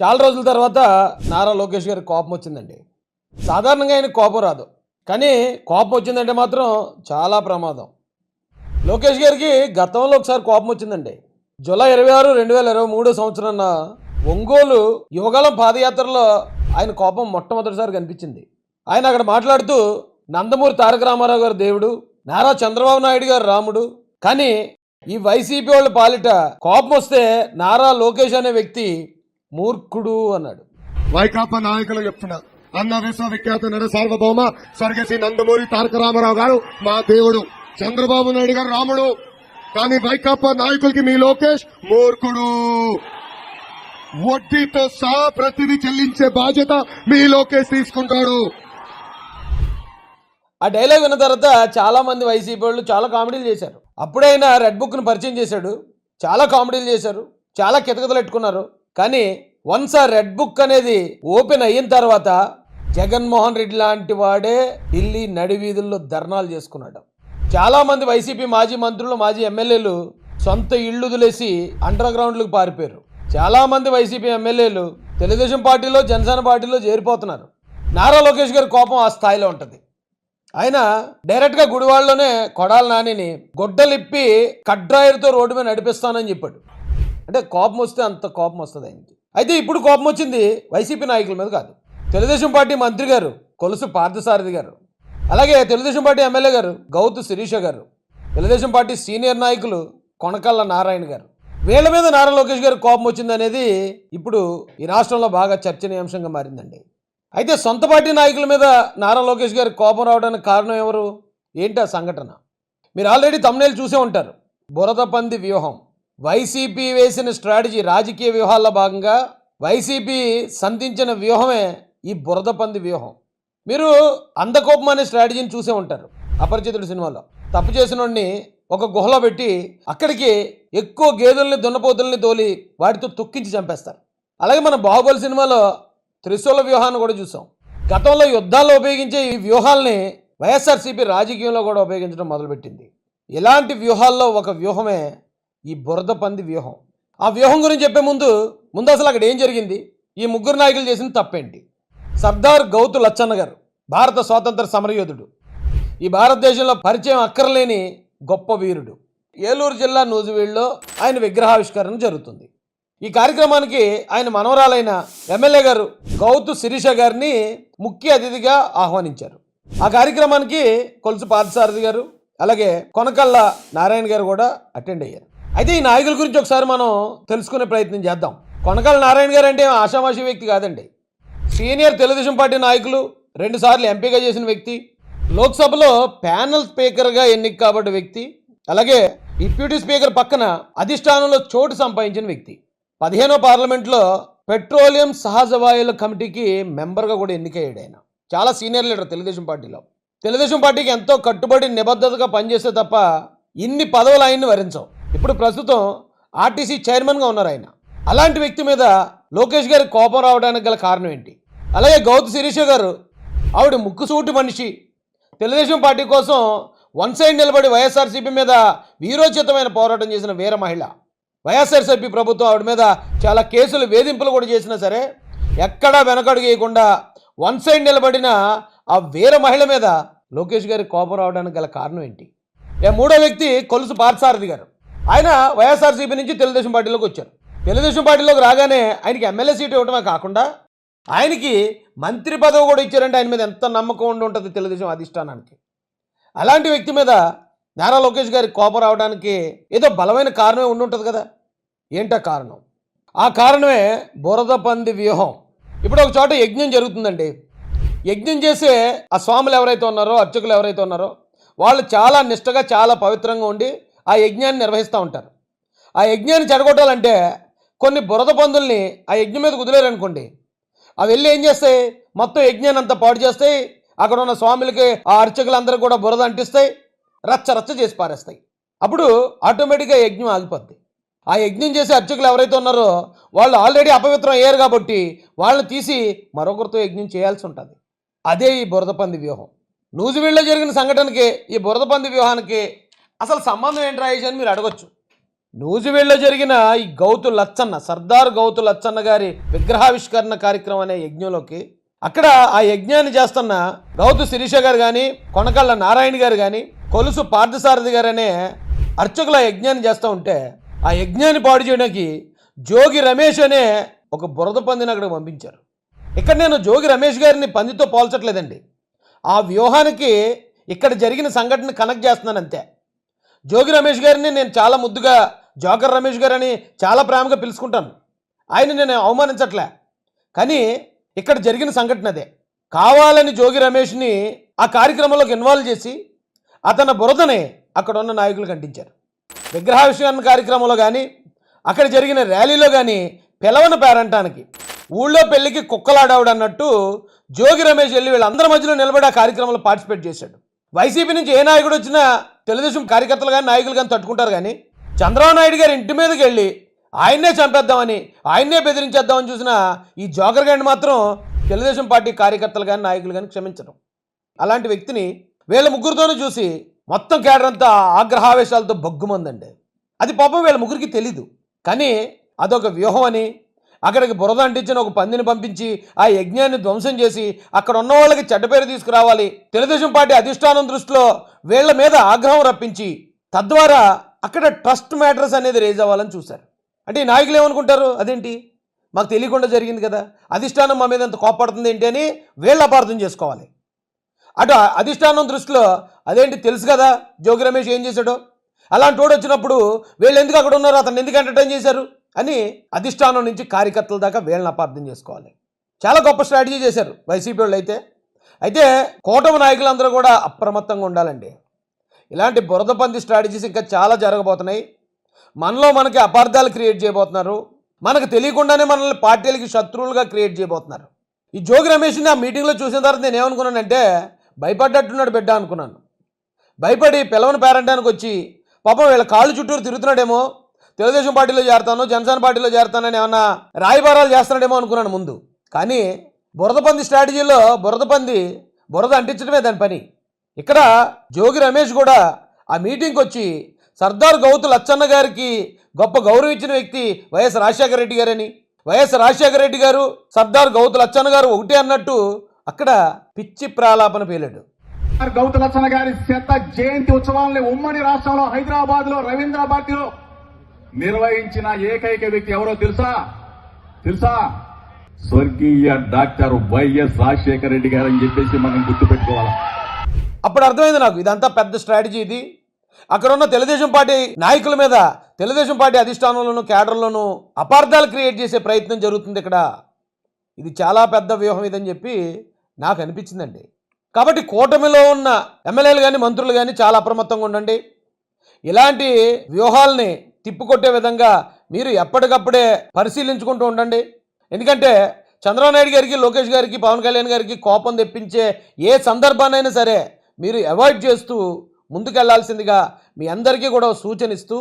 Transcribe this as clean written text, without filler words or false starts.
చాలా రోజుల తర్వాత నారా లోకేష్ గారికి కోపం వచ్చిందండి. సాధారణంగా ఆయన కోపం రాదు, కానీ కోపం వచ్చిందంటే మాత్రం చాలా ప్రమాదం. లోకేష్ గారికి గతంలో ఒకసారి కోపం వచ్చిందండి. జూలై 26, 2023 సంవత్సరాన ఒంగోలు యువగలం పాదయాత్రలో ఆయన కోపం మొట్టమొదటిసారి కనిపించింది. ఆయన అక్కడ మాట్లాడుతూ నందమూరి తారక రామారావు గారు దేవుడు, నారా చంద్రబాబు నాయుడు గారు రాముడు, కానీ ఈ వైసీపీ వాళ్ళ పాలిట కోపం వస్తే నారా లోకేష్ అనే వ్యక్తి మూర్ఖుడు అన్నాడు. వైకాపా నాయకులు చెప్తున్నారు, అన్న విశ్వవిఖ్యాత నట సార్వభౌమ స్వర్గశ్రీ నందమూరి తారక రామారావు గారు మా దేవుడు, చంద్రబాబు నాయుడు గారు రాముడు, కానీ వైకాపా నాయకులకి మీ లోకేష్ మూర్ఖుడు, వడ్డీతో సహా ప్రతిదీ చెల్లించే బాధ్యత మీ లోకేష్ తీసుకుంటాడు. ఆ డైలాగ్ విన్న తర్వాత చాలా మంది వైసీపీ వాళ్ళు చాలా కామెడీలు చేశారు. అప్పుడే ఆయన రెడ్ బుక్ను పరిచయం చేశాడు, చాలా కామెడీలు చేశారు, చాలా కితకితలు పెట్టుకున్నారు. కానీ వన్స్ ఆ రెడ్ బుక్ అనేది ఓపెన్ అయిన తర్వాత జగన్మోహన్ రెడ్డి లాంటి వాడే ఢిల్లీ నడివీధుల్లో ధర్నాలు చేసుకున్నాడు. చాలా మంది వైసీపీ మాజీ మంత్రులు, మాజీ ఎమ్మెల్యేలు సొంత ఇళ్లు వదిలేసి అండర్ గ్రౌండ్లకు పారిపోయారు. చాలా మంది వైసీపీ ఎమ్మెల్యేలు తెలుగుదేశం పార్టీలో, జనసేన పార్టీలో చేరిపోతున్నారు. నారా లోకేష్ గారి కోపం ఆ స్థాయిలో ఉంటుంది. ఆయన డైరెక్ట్గా గుడివాడలోనే కొడాలి నానిని గొడ్డలిప్పి కడ్రాయర్తో రోడ్డు మీద నడిపిస్తానని చెప్పాడు. అంటే కోపం వస్తే అంత కోపం వస్తుంది ఆయనకి. అయితే ఇప్పుడు కోపం వచ్చింది వైసీపీ నాయకుల మీద కాదు, తెలుగుదేశం పార్టీ మంత్రి గారు కొలుసు పార్థసారథి గారు, అలాగే తెలుగుదేశం పార్టీ ఎమ్మెల్యే గారు గౌతు శిరీష గారు, తెలుగుదేశం పార్టీ సీనియర్ నాయకులు కొనకళ్ళ నారాయణ గారు, వీళ్ళ మీద నారా లోకేష్ గారికి కోపం వచ్చింది అనేది ఇప్పుడు ఈ రాష్ట్రంలో బాగా చర్చనీయాంశంగా మారిందండి. అయితే సొంత పార్టీ నాయకుల మీద నారా లోకేష్ గారికి కోపం రావడానికి కారణం ఎవరు, ఏంటి ఆ సంఘటన? మీరు ఆల్రెడీ తమ్ముళ్ళు చూసే ఉంటారు. బురద పంది వ్యూహం. వైసీపీ వేసిన స్ట్రాటజీ, రాజకీయ వ్యూహాల్లో భాగంగా వైసీపీ సంధించిన వ్యూహమే ఈ బురద పంది వ్యూహం. మీరు అందకోపం అనే స్ట్రాటజీని చూసే ఉంటారు. అపరిచితుడు సినిమాలో తప్పు చేసిన వాడిని ఒక గుహలో పెట్టి అక్కడికి ఎక్కువ గేదెల్ని, దున్నపోతుల్ని తోలి వాటితో తొక్కించి చంపేస్తారు. అలాగే మన బాహుబలి సినిమాలో త్రిశూల వ్యూహాన్ని కూడా చూసాం. గతంలో యుద్ధాల్లో ఉపయోగించే ఈ వ్యూహాల్ని వైఎస్ఆర్సీపీ రాజకీయంలో కూడా ఉపయోగించడం మొదలుపెట్టింది. ఇలాంటి వ్యూహాల్లో ఒక వ్యూహమే ఈ బురద పంది వ్యూహం. ఆ వ్యూహం గురించి చెప్పే ముందు అసలు అక్కడ ఏం జరిగింది, ఈ ముగ్గురు నాయకులు చేసిన తప్పేంటి? సర్దార్ గౌతు లచ్చన్న గారు భారత స్వాతంత్ర సమరయోధుడు, ఈ భారతదేశంలో పరిచయం అక్కర్లేని గొప్ప వీరుడు. ఏలూరు జిల్లా నూజివీడులో ఆయన విగ్రహావిష్కరణ జరుగుతుంది. ఈ కార్యక్రమానికి ఆయన మనవరాలైన ఎమ్మెల్యే గారు గౌతు శిరీష గారిని ముఖ్య అతిథిగా ఆహ్వానించారు. ఆ కార్యక్రమానికి కొలుసు పార్థసారథి గారు, అలాగే కొనకళ్ళ నారాయణ గారు కూడా అటెండ్ అయ్యారు. అయితే ఈ నాయకుల గురించి ఒకసారి మనం తెలుసుకునే ప్రయత్నం చేద్దాం. కొనకళ్ళ నారాయణ గారు అంటే ఆషామాషి వ్యక్తి కాదండి. సీనియర్ తెలుగుదేశం పార్టీ నాయకులు, 2 సార్లు ఎంపీగా చేసిన వ్యక్తి, లోక్సభలో ప్యానల్ స్పీకర్గా ఎన్నిక కాబడ్డ వ్యక్తి, అలాగే డిప్యూటీ స్పీకర్ పక్కన అధిష్టానంలో చోటు సంపాదించిన వ్యక్తి. 15వ పార్లమెంట్లో పెట్రోలియం సహజ వాయువుల కమిటీకి మెంబర్గా కూడా ఎన్నికయ్యాడు. ఆయన చాలా సీనియర్ లీడర్ తెలుగుదేశం పార్టీలో. తెలుగుదేశం పార్టీకి ఎంతో కట్టుబడి నిబద్ధతగా పనిచేస్తే తప్ప ఇన్ని పదవులు ఆయన్ని వరించవు. ఇప్పుడు ప్రస్తుతం ఆర్టీసీ చైర్మన్గా ఉన్నారు ఆయన. అలాంటి వ్యక్తి మీద లోకేష్ గారికి కోపం రావడానికి గల కారణం ఏంటి? అలాగే గౌతు శిరీష గారు, ఆవిడ ముక్కుసూటి మనిషి, తెలుగుదేశం పార్టీ కోసం వన్ సైడ్ నిలబడి వైఎస్ఆర్సీపీ మీద వీరోచితమైన పోరాటం చేసిన వీర మహిళ. వైఎస్ఆర్సీపీ ప్రభుత్వం ఆవిడ మీద చాలా కేసులు, వేధింపులు కూడా చేసినా సరే ఎక్కడా వెనకడుగు వేయకుండా వన్ సైడ్ నిలబడిన ఆ వీర మహిళ మీద లోకేష్ గారికి కోపం రావడానికి గల కారణం ఏంటి? మూడో వ్యక్తి కొలుసు పార్థసారథి గారు. ఆయన వైఎస్ఆర్సీపీ నుంచి తెలుగుదేశం పార్టీలోకి వచ్చారు. తెలుగుదేశం పార్టీలోకి రాగానే ఆయనకి ఎమ్మెల్యే సీటు ఇవ్వడమే కాకుండా ఆయనకి మంత్రి పదవి కూడా ఇచ్చారంటే ఆయన మీద ఎంత నమ్మకం ఉండి ఉంటుంది తెలుగుదేశం అధిష్టానానికి. అలాంటి వ్యక్తి మీద నారా లోకేష్ గారికి కోపం రావడానికి ఏదో బలమైన కారణమే ఉండి ఉంటుంది కదా. ఏంటో కారణం? ఆ కారణమే బురద పంది వ్యూహం. ఇప్పుడు ఒక చోట యజ్ఞం జరుగుతుందండి. యజ్ఞం చేసే ఆ స్వాములు ఎవరైతే ఉన్నారో, అర్చకులు ఎవరైతే ఉన్నారో, వాళ్ళు చాలా నిష్టగా, చాలా పవిత్రంగా ఉండి ఆ యజ్ఞాన్ని నిర్వహిస్తూ ఉంటారు. ఆ యజ్ఞాన్ని చెడగొట్టాలంటే కొన్ని బురద పందుల్ని ఆ యజ్ఞం మీద కుదిలేరనుకోండి, అవి వెళ్ళి ఏం చేస్తాయి, మొత్తం యజ్ఞాన్ని అంతా పాడు చేస్తాయి. అక్కడ ఉన్న స్వాములకి, ఆ అర్చకులందరూ కూడా బురద అంటిస్తాయి, రచ్చ రచ్చ చేసి పారేస్తాయి. అప్పుడు ఆటోమేటిక్గా యజ్ఞం ఆగిపోద్ది. ఆ యజ్ఞం చేసే అర్చకులు ఎవరైతే ఉన్నారో వాళ్ళు ఆల్రెడీ అపవిత్రం అయ్యారు కాబట్టి వాళ్ళని తీసి మరొకరితో యజ్ఞం చేయాల్సి ఉంటుంది. అదే ఈ బురద పంది వ్యూహం. నూజివీడులో జరిగిన సంఘటనకి ఈ బురద పంది వ్యూహానికి అసలు సంబంధం ఏంటి రాయేష్ అని మీరు అడగొచ్చు. నూజివీడులో జరిగిన ఈ గౌతు లచ్చన్న, సర్దార్ గౌతు లచ్చన్న గారి విగ్రహావిష్కరణ కార్యక్రమం అనే యజ్ఞంలోకి అక్కడ ఆ యజ్ఞాన్ని చేస్తున్న గౌతు శిరీష గారు కానీ, కొనకళ్ళ నారాయణ గారు కానీ, కొలుసు పార్థసారథి గారు అనే అర్చకుల యజ్ఞాన్ని చేస్తూ ఉంటే ఆ యజ్ఞాన్ని పాడు చేయడానికి జోగి రమేష్ అనే ఒక బురద పందిని అక్కడికి పంపించారు. ఇక్కడ నేను జోగి రమేష్ గారిని పందితో పోల్చట్లేదండి. ఆ వ్యూహానికి ఇక్కడ జరిగిన సంఘటన కనెక్ట్ చేస్తున్నాను అంతే. జోగి రమేష్ గారిని నేను చాలా ముద్దుగా జోకర్ రమేష్ గారు అని చాలా ప్రేమగా పిలుచుకుంటాను. ఆయన నేను అవమానించట్లే. కానీ ఇక్కడ జరిగిన సంఘటన అదే. కావాలని జోగి రమేష్ని ఆ కార్యక్రమంలోకి ఇన్వాల్వ్ చేసి అతని బురదని అక్కడ ఉన్న నాయకులు ఖండించారు. విగ్రహావిష్కరణ కార్యక్రమంలో కానీ, అక్కడ జరిగిన ర్యాలీలో కానీ పిలవని పేరంటానికి ఊళ్ళో పెళ్లికి కుక్కలాడవడు అన్నట్టు జోగి రమేష్ వెళ్ళి వీళ్ళందరి మధ్యలో నిలబడి ఆ కార్యక్రమంలో పార్టిసిపేట్ చేశాడు. వైసీపీ నుంచి ఏ నాయకుడు వచ్చినా తెలుగుదేశం కార్యకర్తలు కానీ నాయకులు కానీ తట్టుకుంటారు. కానీ చంద్రబాబు నాయుడు గారి ఇంటి మీదకి వెళ్ళి ఆయన్నే చంపేద్దామని, ఆయన్నే బెదిరించేద్దామని చూసిన ఈ జోకర్ గారిని మాత్రం తెలుగుదేశం పార్టీ కార్యకర్తలు కానీ నాయకులు కానీ క్షమించడం. అలాంటి వ్యక్తిని వీళ్ళ ముగ్గురితోనూ చూసి మొత్తం కేడర్ అంతా ఆగ్రహావేశాలతో బగ్గుమందండి. అది పాపం వీళ్ళ ముగ్గురికి తెలీదు. కానీ అదొక వ్యూహం అని అక్కడికి బురద అంటించిన ఒక పందిని పంపించి ఆ యజ్ఞాన్ని ధ్వంసం చేసి అక్కడ ఉన్న వాళ్ళకి చెడ్డ పేరు తీసుకురావాలి, తెలుగుదేశం పార్టీ అధిష్టానం దృష్టిలో వీళ్ళ మీద ఆగ్రహం రప్పించి తద్వారా అక్కడ ట్రస్ట్ మ్యాటర్స్ అనేది రేజ్ అవ్వాలని చూశారు. అంటే ఈ నాయకులు ఏమనుకుంటారు, అదేంటి మాకు తెలియకుండా జరిగింది కదా, అధిష్టానం మా మీద ఎంత కోపడుతుంది ఏంటి అని వీళ్ళు అపార్థం చేసుకోవాలి. అటు అధిష్టానం దృష్టిలో అదేంటి తెలుసు కదా జోగి రమేష్ ఏం చేశాడో, అలాంటి వాడు వచ్చినప్పుడు వీళ్ళు ఎందుకు అక్కడ ఉన్నారు, అతను ఎందుకు ఎంటర్టైన్ చేశారు అని అధిష్టానం నుంచి కార్యకర్తల దాకా వీళ్ళని అపార్థం చేసుకోవాలి. చాలా గొప్ప స్ట్రాటజీ చేశారు వైసీపీ వాళ్ళు. అయితే కూటమి నాయకులందరూ కూడా అప్రమత్తంగా ఉండాలండి. ఇలాంటి బురద పంది స్ట్రాటజీస్ ఇంకా చాలా జరగబోతున్నాయి. మనలో మనకి అపార్థాలు క్రియేట్ చేయబోతున్నారు. మనకు తెలియకుండానే మనల్ని పార్టీలకి శత్రువులుగా క్రియేట్ చేయబోతున్నారు. ఈ జోగి రమేష్ని ఆ మీటింగ్లో చూసిన తర్వాత నేను ఏమనుకున్నానంటే భయపడ్డట్టున్నాడు బిడ్డ అనుకున్నాను. భయపడి పిలవని పేరంటానికి వచ్చి పాపం వీళ్ళ కాళ్ళు చుట్టూరు తిరుగుతున్నాడేమో, తెలుగుదేశం పార్టీలో చేరతాను, జనసేన పార్టీలో చేరతానని ఏమన్నా రాయబారాలు చేస్తున్నాడేమో అనుకున్నాను ముందు. కానీ బురద పంది స్ట్రాటజీలో బురద అంటించడమే దాని పని. ఇక్కడ జోగి రమేష్ కూడా ఆ మీటింగ్కి వచ్చి సర్దార్ గౌతు లచ్చన్న గారికి గొప్ప గౌరవం ఇచ్చిన వ్యక్తి వైఎస్ రాజశేఖర రెడ్డి గారని, వైఎస్ రాజశేఖర రెడ్డి గారు సర్దార్ గౌతు లచ్చన్న గారు ఒకటే అన్నట్టు అక్కడ పిచ్చి ప్రాలాపన పేలాడు. గౌతు లచ్చన్న గారి శత జయంతి ఉత్సవాలని ఉమ్మడి రాష్ట్రంలో హైదరాబాద్ లో రవీంద్ర భారతిలో నిర్వహించిన ఏకైక వ్యక్తి ఎవరో తెలుసా? స్వర్గీయ డాక్టర్ వైఎస్ రాజశేఖర రెడ్డి గారు అని చెప్పేసి మనం గుర్తుపెట్టుకోవాలి. అప్పుడు అర్థమైంది నాకు ఇదంతా పెద్ద స్ట్రాటజీ. ఇది అక్కడ ఉన్న తెలుగుదేశం పార్టీ నాయకుల మీద తెలుగుదేశం పార్టీ అధిష్టానంలోనూ కేడర్లోనూ అపార్థాలు క్రియేట్ చేసే ప్రయత్నం జరుగుతుంది ఇక్కడ. ఇది చాలా పెద్ద వ్యూహం ఇదని చెప్పి నాకు అనిపించిందండి. కాబట్టి కూటమిలో ఉన్న ఎమ్మెల్యేలు కానీ మంత్రులు కానీ చాలా అప్రమత్తంగా ఉండండి. ఇలాంటి వ్యూహాలని తిప్పుకొట్టే విధంగా మీరు ఎప్పటికప్పుడే పరిశీలించుకుంటూ ఉండండి. ఎందుకంటే చంద్రబాబు నాయుడు గారికి, లోకేష్ గారికి, పవన్ కళ్యాణ్ గారికి కోపం తెప్పించే ఏ సందర్భాన్నైనా సరే మీరు అవాయిడ్ చేస్తూ ముందుకెళ్లాల్సిందిగా మీ అందరికీ కూడా సూచన ఇస్తూ